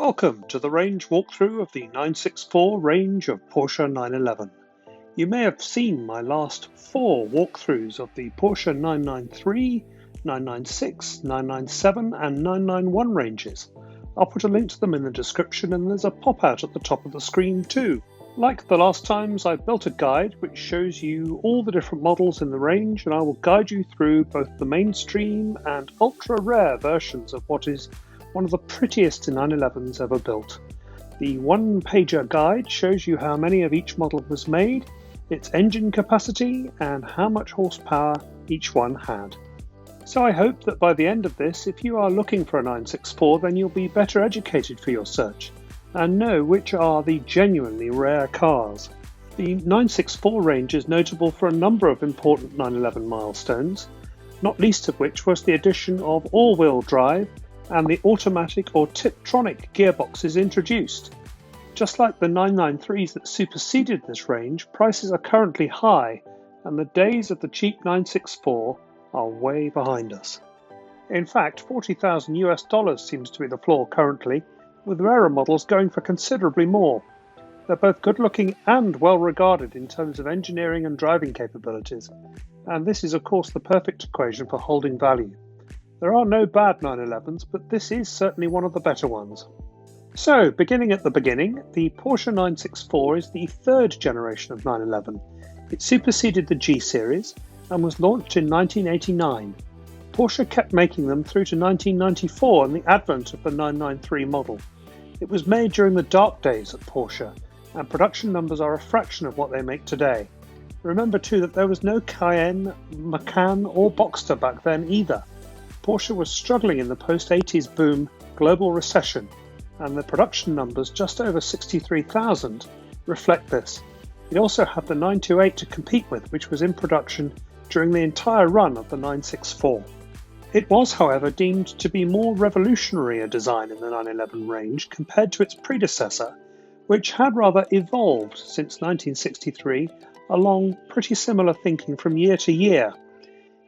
Welcome to the range walkthrough of the 964 range of Porsche 911. You may have seen my last 4 walkthroughs of the Porsche 993, 996, 997 and 991 ranges. I'll put a link to them in the description, and there's a pop-out at the top of the screen too. Like the last times, I've built a guide which shows you all the different models in the range, and I will guide you through both the mainstream and ultra-rare versions of what is one of the prettiest 911s ever built. The one-pager guide shows you how many of each model was made, its engine capacity, and how much horsepower each one had. So I hope that by the end of this, if you are looking for a 964, then you'll be better educated for your search and know which are the genuinely rare cars. The 964 range is notable for a number of important 911 milestones, not least of which was the addition of all-wheel drive and the automatic or Tiptronic gearboxes introduced. Just like the 993s that superseded this range, prices are currently high, and the days of the cheap 964 are way behind us. In fact, $40,000 seems to be the floor currently, with rarer models going for considerably more. They're both good-looking and well-regarded in terms of engineering and driving capabilities, and this is of course the perfect equation for holding value. There are no bad 911s, but this is certainly one of the better ones. So, beginning at the beginning, the Porsche 964 is the third generation of 911. It superseded the G series and was launched in 1989. Porsche kept making them through to 1994 and the advent of the 993 model. It was made during the dark days at Porsche, and production numbers are a fraction of what they make today. Remember too that there was no Cayenne, Macan or Boxster back then either. Porsche was struggling in the post-80s boom global recession, and the production numbers, just over 63,000, reflect this. It also had the 928 to compete with, which was in production during the entire run of the 964. It was, however, deemed to be more revolutionary a design in the 911 range compared to its predecessor, which had rather evolved since 1963 along pretty similar thinking from year to year.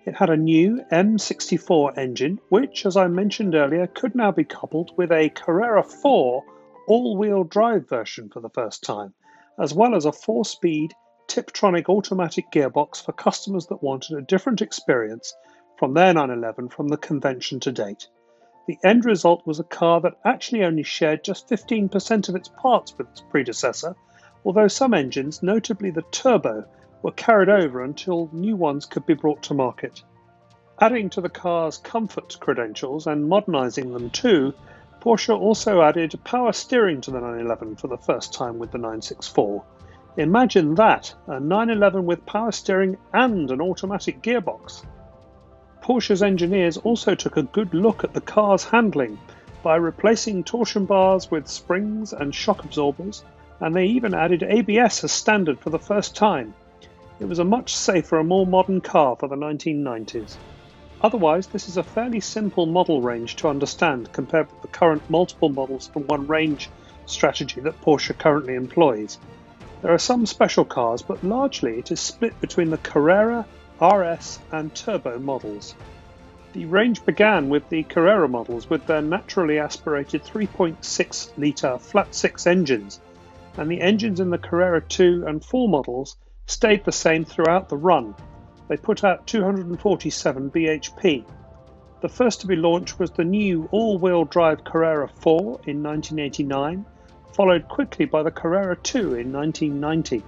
It had a new M64 engine, which, as I mentioned earlier, could now be coupled with a Carrera 4 all-wheel drive version for the first time, as well as a 4-speed Tiptronic automatic gearbox for customers that wanted a different experience from their 911 from the convention to date. The end result was a car that actually only shared just 15% of its parts with its predecessor, although some engines, notably the turbo, were carried over until new ones could be brought to market. Adding to the car's comfort credentials and modernising them too, Porsche also added power steering to the 911 for the first time with the 964. Imagine that, a 911 with power steering and an automatic gearbox. Porsche's engineers also took a good look at the car's handling by replacing torsion bars with springs and shock absorbers, and they even added ABS as standard for the first time. It was a much safer and more modern car for the 1990s. Otherwise, this is a fairly simple model range to understand compared with the current multiple models from one range strategy that Porsche currently employs. There are some special cars, but largely it is split between the Carrera, RS and Turbo models. The range began with the Carrera models with their naturally aspirated 3.6-litre flat-six engines, and the engines in the Carrera 2 and 4 models stayed the same throughout the run. They put out 247 bhp. The first to be launched was the new all-wheel drive Carrera 4 in 1989, followed quickly by the Carrera 2 in 1990.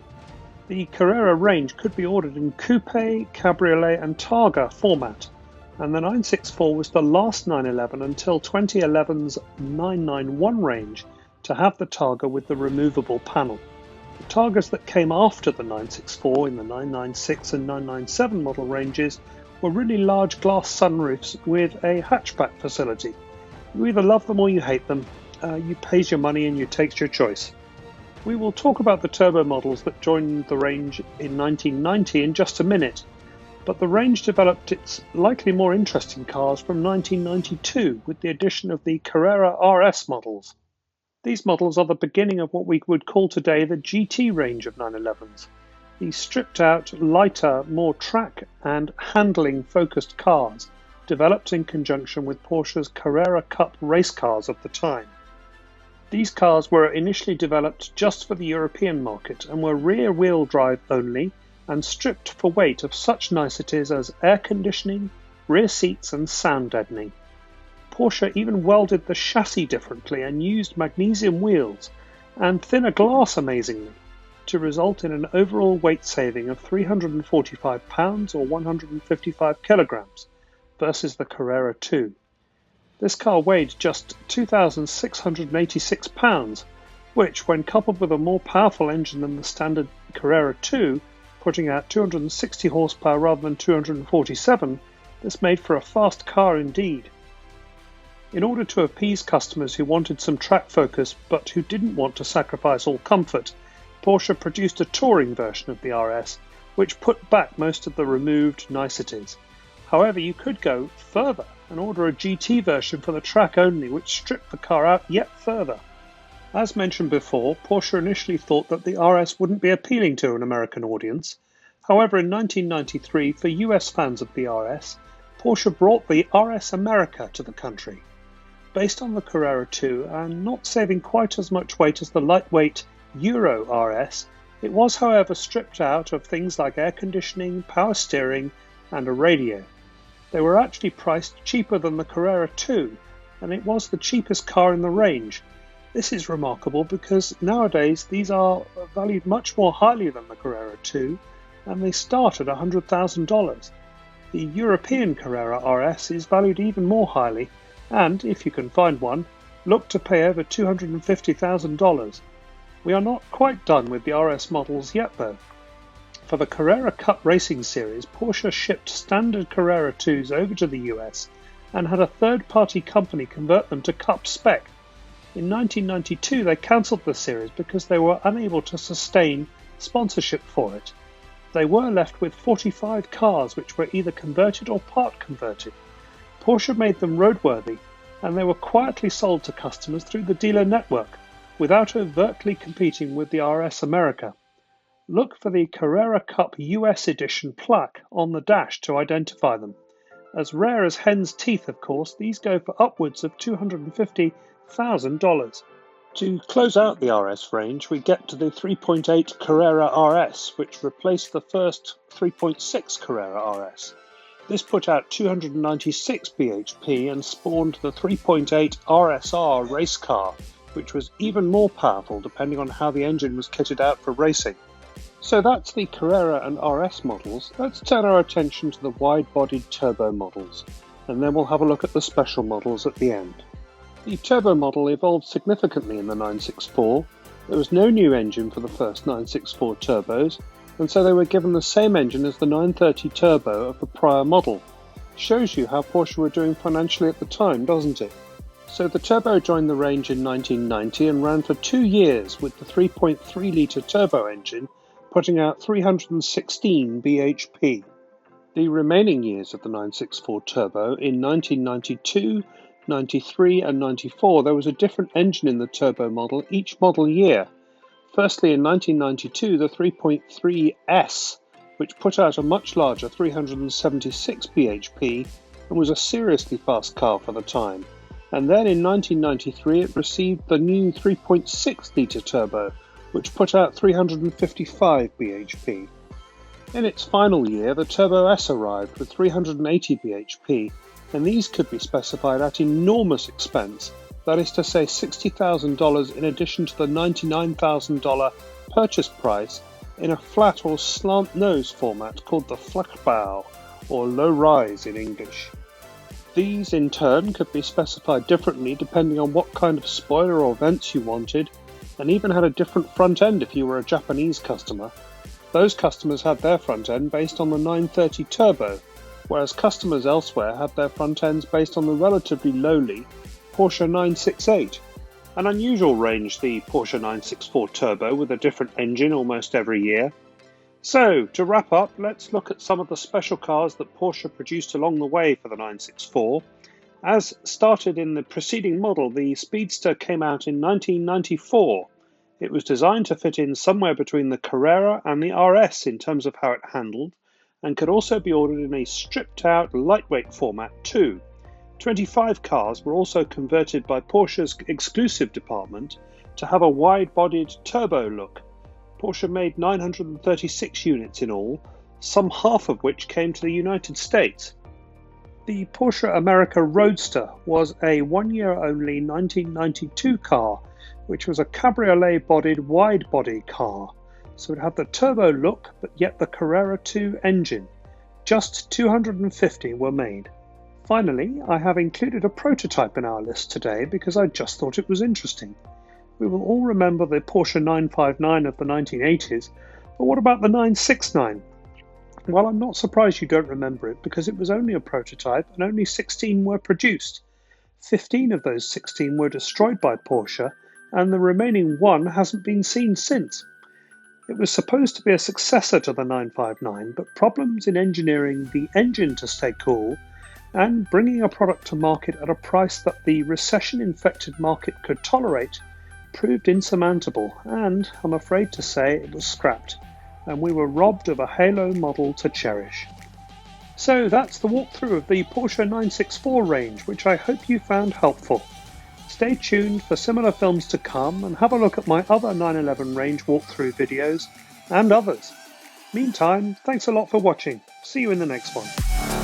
The Carrera range could be ordered in coupe, cabriolet and targa format, and the 964 was the last 911 until 2011's 991 range to have the targa with the removable panel. The Targas that came after the 964 in the 996 and 997 model ranges were really large glass sunroofs with a hatchback facility. You either love them or you hate them. You pays your money and you takes your choice. We will talk about the turbo models that joined the range in 1990 in just a minute, but the range developed its likely more interesting cars from 1992 with the addition of the Carrera RS models. These models are the beginning of what we would call today the GT range of 911s. These stripped out, lighter, more track and handling focused cars, developed in conjunction with Porsche's Carrera Cup race cars of the time. These cars were initially developed just for the European market and were rear-wheel drive only and stripped for weight of such niceties as air conditioning, rear seats and sound deadening. Porsche even welded the chassis differently and used magnesium wheels and thinner glass amazingly to result in an overall weight saving of 345 pounds or 155 kilograms versus the Carrera 2. This car weighed just 2,686 pounds, which, when coupled with a more powerful engine than the standard Carrera 2, putting out 260 horsepower rather than 247, this made for a fast car indeed. In order to appease customers who wanted some track focus but who didn't want to sacrifice all comfort, Porsche produced a touring version of the RS, which put back most of the removed niceties. However, you could go further and order a GT version for the track only, which stripped the car out yet further. As mentioned before, Porsche initially thought that the RS wouldn't be appealing to an American audience. However, in 1993, for US fans of the RS, Porsche brought the RS America to the country. Based on the Carrera 2 and not saving quite as much weight as the lightweight Euro RS, it was however stripped out of things like air conditioning, power steering and a radio. They were actually priced cheaper than the Carrera 2, and it was the cheapest car in the range. This is remarkable because nowadays these are valued much more highly than the Carrera 2, and they start at $100,000. The European Carrera RS is valued even more highly, and, if you can find one, look to pay over $250,000. We are not quite done with the RS models yet though. For the Carrera Cup racing series, Porsche shipped standard Carrera 2s over to the US and had a third-party company convert them to Cup spec. In 1992 they cancelled the series because they were unable to sustain sponsorship for it. They were left with 45 cars which were either converted or part converted. Porsche made them roadworthy, and they were quietly sold to customers through the dealer network, without overtly competing with the RS America. Look for the Carrera Cup US edition plaque on the dash to identify them. As rare as hen's teeth, of course, these go for upwards of $250,000. To close out the RS range, we get to the 3.8 Carrera RS, which replaced the first 3.6 Carrera RS. This put out 296 bhp and spawned the 3.8 RSR race car, which was even more powerful depending on how the engine was kitted out for racing. So that's the Carrera and RS models. Let's turn our attention to the wide-bodied turbo models, and then we'll have a look at the special models at the end. The turbo model evolved significantly in the 964. There was no new engine for the first 964 turbos, and so they were given the same engine as the 930 turbo of the prior model. Shows you how Porsche were doing financially at the time, doesn't it? So the turbo joined the range in 1990 and ran for 2 years with the 3.3-litre turbo engine, putting out 316 bhp. The remaining years of the 964 turbo, in 1992, 93 and 94, there was a different engine in the turbo model each model year. Firstly, in 1992, the 3.3S, which put out a much larger 376 bhp and was a seriously fast car for the time. And then in 1993 it received the new 3.6-litre turbo, which put out 355 bhp. In its final year, the Turbo S arrived with 380 bhp, and these could be specified at enormous expense, that is to say $60,000 in addition to the $99,000 purchase price in a flat or slant nose format called the Flachbau, or low rise in English. These in turn could be specified differently depending on what kind of spoiler or vents you wanted, and even had a different front end if you were a Japanese customer. Those customers had their front end based on the 930 Turbo, whereas customers elsewhere had their front ends based on the relatively lowly Porsche 968. An unusual range, the Porsche 964 Turbo, with a different engine almost every year. So, to wrap up, let's look at some of the special cars that Porsche produced along the way for the 964. As started in the preceding model, the Speedster came out in 1994. It was designed to fit in somewhere between the Carrera and the RS in terms of how it handled, and could also be ordered in a stripped-out lightweight format too. 25 cars were also converted by Porsche's exclusive department to have a wide-bodied turbo look. Porsche made 936 units in all, some half of which came to the United States. The Porsche America Roadster was a one-year-only 1992 car, which was a cabriolet-bodied wide-body car, so it had the turbo look but yet the Carrera 2 engine. Just 250 were made. Finally, I have included a prototype in our list today because I just thought it was interesting. We will all remember the Porsche 959 of the 1980s, but what about the 969? Well, I'm not surprised you don't remember it because it was only a prototype and only 16 were produced. 15 of those 16 were destroyed by Porsche, and the remaining one hasn't been seen since. It was supposed to be a successor to the 959, but problems in engineering the engine to stay cool and bringing a product to market at a price that the recession-infected market could tolerate proved insurmountable, and I'm afraid to say it was scrapped, and we were robbed of a halo model to cherish. So that's the walkthrough of the Porsche 964 range, which I hope you found helpful. Stay tuned for similar films to come and have a look at my other 911 range walkthrough videos and others. Meantime, thanks a lot for watching. See you in the next one.